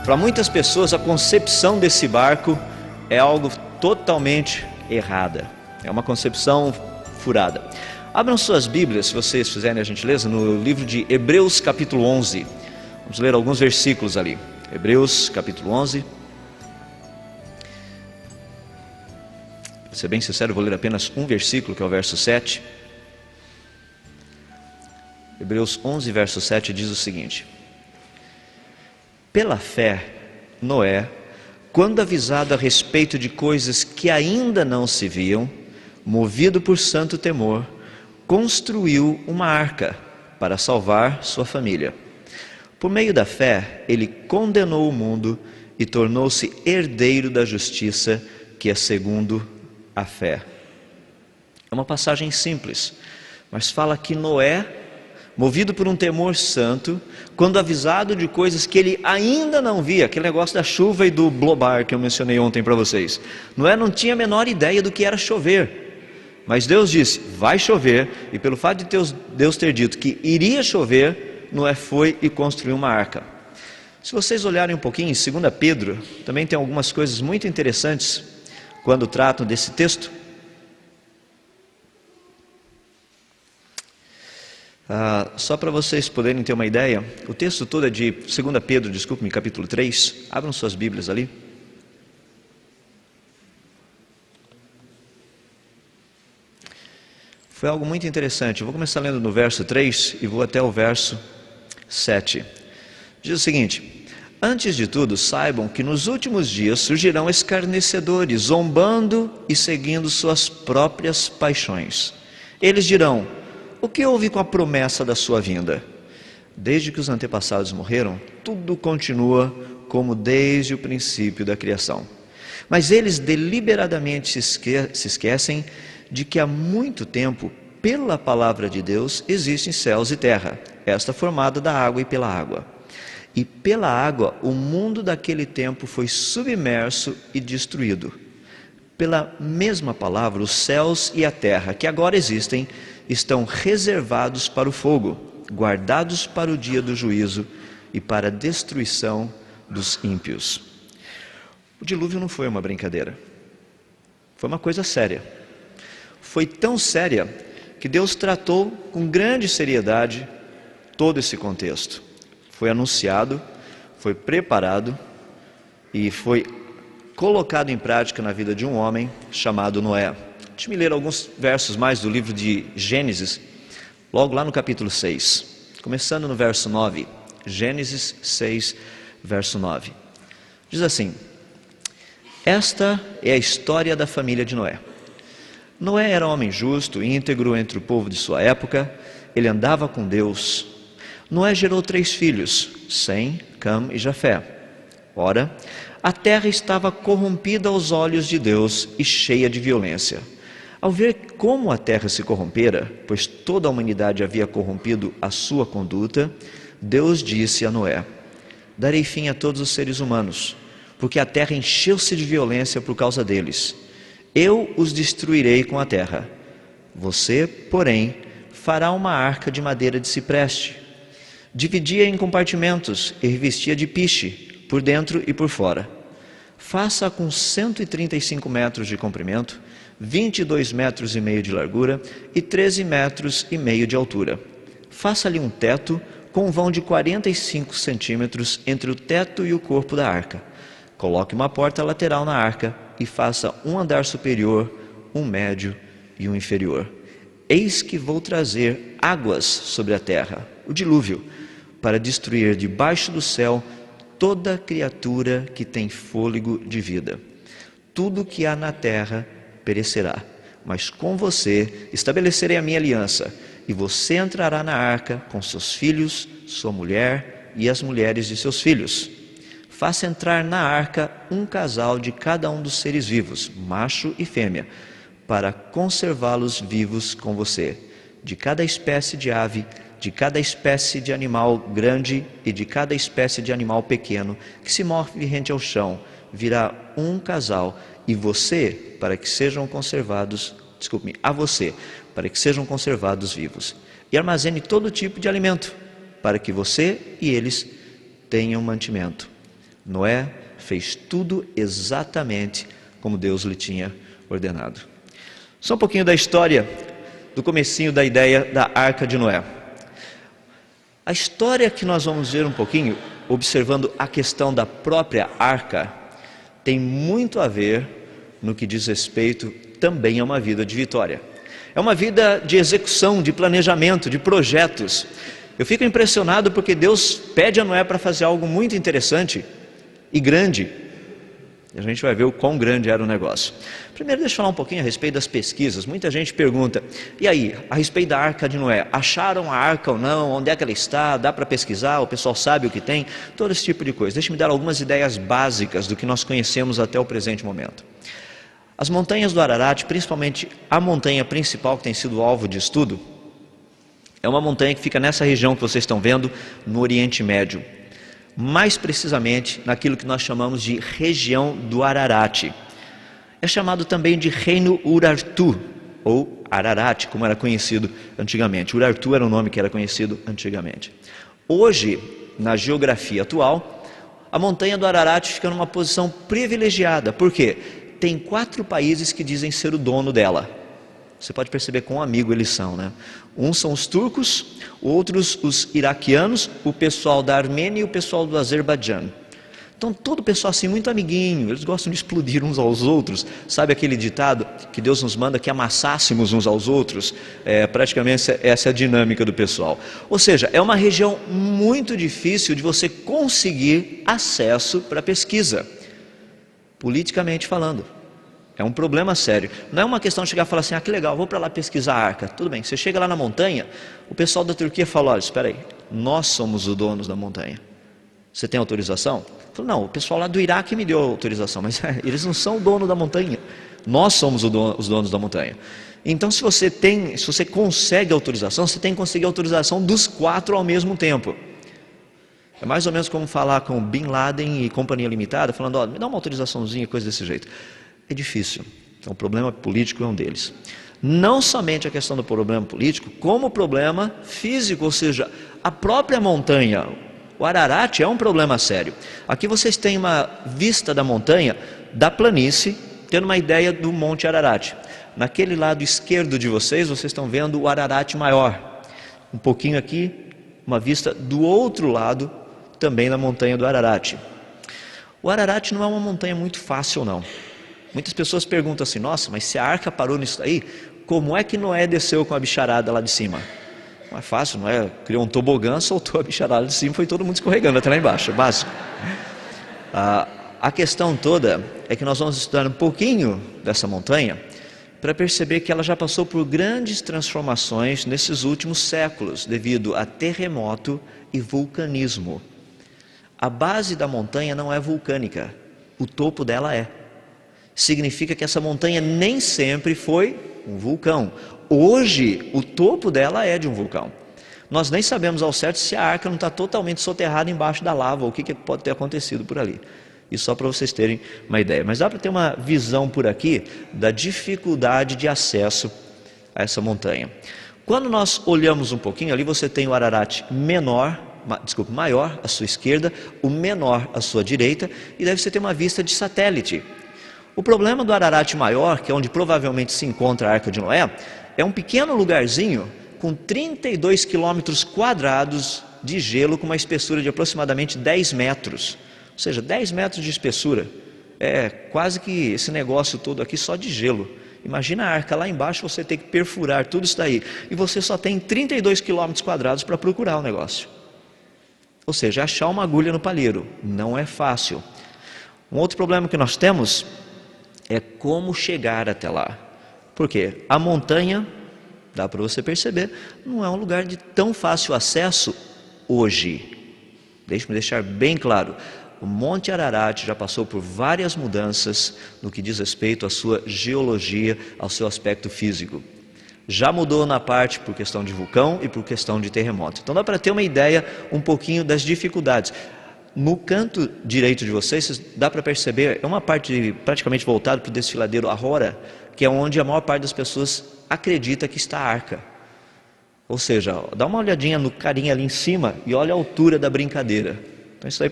Para muitas pessoas, a concepção desse barco é algo totalmente errada. É uma concepção furada. Abram suas Bíblias, se vocês fizerem a gentileza, no livro de Hebreus capítulo 11. Vamos ler alguns versículos ali. Hebreus capítulo 11. Para ser bem sincero, eu vou ler apenas um versículo, que é o verso 7. Hebreus 11, verso 7 diz o seguinte: pela fé, Noé, quando avisado a respeito de coisas que ainda não se viam, movido por santo temor, construiu uma arca para salvar sua família. Por meio da fé, ele condenou o mundo e tornou-se herdeiro da justiça, que é segundo a fé. É uma passagem simples, mas fala que Noé, movido por um temor santo, quando avisado de coisas que ele ainda não via, aquele negócio da chuva e do blobar que eu mencionei ontem para vocês. Noé não tinha a menor ideia do que era chover, mas Deus disse, vai chover, e pelo fato de Deus ter dito que iria chover, Noé foi e construiu uma arca. Se vocês olharem um pouquinho em 2 Pedro, também tem algumas coisas muito interessantes quando tratam desse texto. Só para vocês poderem ter uma ideia, o texto todo é de 2 Pedro, desculpe-me, capítulo 3. Abram suas Bíblias ali. Foi algo muito interessante. Eu vou começar lendo no verso 3 e vou até o verso 7. Diz o seguinte: antes de tudo, saibam que nos últimos dias surgirão escarnecedores, zombando e seguindo suas próprias paixões. Eles dirão: o que houve com a promessa da sua vinda? Desde que os antepassados morreram, tudo continua como desde o princípio da criação. Mas eles deliberadamente se esquecem de que há muito tempo, pela palavra de Deus, existem céus e terra, esta formada da água e pela água. E pela água, o mundo daquele tempo foi submerso e destruído. Pela mesma palavra, os céus e a terra, que agora existem, estão reservados para o fogo, guardados para o dia do juízo e para a destruição dos ímpios. O dilúvio não foi uma brincadeira, foi uma coisa séria. Foi tão séria que Deus tratou com grande seriedade todo esse contexto. Foi anunciado, foi preparado e foi colocado em prática na vida de um homem chamado Noé. Deixa-me ler alguns versos mais do livro de Gênesis, logo lá no capítulo 6, começando no verso 9. Gênesis 6, verso 9. Diz assim: esta é a história da família de Noé. Noé era um homem justo e íntegro entre o povo de sua época. Ele andava com Deus. Noé gerou 3 filhos, Sem, Cam e Jafé. Ora, a terra estava corrompida aos olhos de Deus e cheia de violência. Ao ver como a terra se corrompera, pois toda a humanidade havia corrompido a sua conduta, Deus disse a Noé: darei fim a todos os seres humanos, porque a terra encheu-se de violência por causa deles. Eu os destruirei com a terra. Você, porém, fará uma arca de madeira de cipreste. Dividia em compartimentos e revestia de piche, por dentro e por fora. Faça com 135 metros de comprimento, 22 metros e meio de largura e 13 metros e meio de altura. Faça-lhe um teto com um vão de 45 centímetros entre o teto e o corpo da arca. Coloque uma porta lateral na arca e faça um andar superior, um médio e um inferior. Eis que vou trazer águas sobre a terra, o dilúvio, para destruir debaixo do céu toda criatura que tem fôlego de vida. Tudo que há na terra perecerá, mas com você estabelecerei a minha aliança, e você entrará na arca com seus filhos, sua mulher e as mulheres de seus filhos. Faça entrar na arca um casal de cada um dos seres vivos, macho e fêmea, para conservá-los vivos com você. De cada espécie de ave, de cada espécie de animal grande e de cada espécie de animal pequeno que se move rente ao chão, virá um casal, e você, para que sejam conservados, a você, para que sejam conservados vivos. E armazene todo tipo de alimento, para que você e eles tenham mantimento. Noé fez tudo exatamente como Deus lhe tinha ordenado. Só um pouquinho da história, do comecinho da ideia da Arca de Noé. A história que nós vamos ver um pouquinho, observando a questão da própria arca, tem muito a ver no que diz respeito também a uma vida de vitória. É uma vida de execução, de planejamento, de projetos. Eu fico impressionado porque Deus pede a Noé para fazer algo muito interessante e grande. E a gente vai ver o quão grande era o negócio. Primeiro, deixa eu falar um pouquinho a respeito das pesquisas. Muita gente pergunta, e aí, a respeito da Arca de Noé, acharam a arca ou não? Onde é que ela está? Dá para pesquisar? O pessoal sabe o que tem? Todo esse tipo de coisa. Deixa eu me dar algumas ideias básicas do que nós conhecemos até o presente momento. As montanhas do Ararat, principalmente a montanha principal que tem sido alvo de estudo, é uma montanha que fica nessa região que vocês estão vendo, no Oriente Médio. Mais precisamente naquilo que nós chamamos de região do Ararat. É chamado também de Reino Urartu, ou Ararat, como era conhecido antigamente. Urartu era o nome que era conhecido antigamente. Hoje, na geografia atual, a montanha do Ararat fica numa posição privilegiada. Por quê? Tem 4 países que dizem ser o dono dela. Você pode perceber quão amigo eles são, né? Uns são os turcos, outros os iraquianos, o pessoal da Armênia e o pessoal do Azerbaijão. Então todo o pessoal assim muito amiguinho, eles gostam de explodir uns aos outros. Sabe aquele ditado que Deus nos manda que amassássemos uns aos outros? Praticamente essa é a dinâmica do pessoal. Ou seja, é uma região muito difícil de você conseguir acesso para pesquisa, politicamente falando. É um problema sério. Não é uma questão de chegar e falar assim, que legal, vou para lá pesquisar a arca. Tudo bem, você chega lá na montanha, o pessoal da Turquia fala, olha, espera aí, nós somos os donos da montanha. Você tem autorização? Falo, não, o pessoal lá do Iraque me deu autorização, mas eles não são o dono da montanha. Nós somos os donos da montanha. Então se você consegue autorização, você tem que conseguir autorização dos 4 ao mesmo tempo. É mais ou menos como falar com Bin Laden e Companhia Limitada, falando, olha, me dá uma autorizaçãozinha, coisa desse jeito. É difícil, então o problema político é um deles. Não somente a questão do problema político, como o problema físico, ou seja, a própria montanha, o Ararat é um problema sério. Aqui vocês têm uma vista da montanha, da planície, tendo uma ideia do Monte Ararat. Naquele lado esquerdo de vocês estão vendo o Ararat maior. Um pouquinho aqui, uma vista do outro lado, também da montanha do Ararat. O Ararat não é uma montanha muito fácil não. Muitas pessoas perguntam assim, nossa, mas se a arca parou nisso aí, como é que Noé desceu com a bicharada lá de cima? Não é fácil, Noé criou um tobogã, soltou a bicharada de cima, foi todo mundo escorregando até lá embaixo, é básico. A questão toda é que nós vamos estudar um pouquinho dessa montanha, para perceber que ela já passou por grandes transformações nesses últimos séculos, devido a terremoto e vulcanismo. A base da montanha não é vulcânica, o topo dela é. Significa que essa montanha nem sempre foi um vulcão. Hoje, o topo dela é de um vulcão. Nós nem sabemos ao certo se a arca não está totalmente soterrada embaixo da lava, ou o que pode ter acontecido por ali. Isso só para vocês terem uma ideia. Mas dá para ter uma visão por aqui da dificuldade de acesso a essa montanha. Quando nós olhamos um pouquinho, ali você tem o Ararat maior à sua esquerda, o menor à sua direita, e daí você tem uma vista de satélite. O problema do Ararat maior, que é onde provavelmente se encontra a Arca de Noé, é um pequeno lugarzinho com 32 quilômetros quadrados de gelo com uma espessura de aproximadamente 10 metros. Ou seja, 10 metros de espessura. É quase que esse negócio todo aqui só de gelo. Imagina a arca lá embaixo, você tem que perfurar tudo isso daí. E você só tem 32 quilômetros quadrados para procurar o negócio. Ou seja, achar uma agulha no palheiro. Não é fácil. Um outro problema que nós temos é como chegar até lá. Por quê? A montanha, dá para você perceber, não é um lugar de tão fácil acesso hoje. Deixe-me deixar bem claro, o Monte Ararat já passou por várias mudanças no que diz respeito à sua geologia, ao seu aspecto físico. Já mudou na parte por questão de vulcão e por questão de terremoto. Então dá para ter uma ideia um pouquinho das dificuldades. No canto direito de vocês, dá para perceber, é uma parte praticamente voltada para o desfiladeiro Ahora, que é onde a maior parte das pessoas acredita que está a arca. Ou seja, dá uma olhadinha no carinha ali em cima e olha a altura da brincadeira. Então isso aí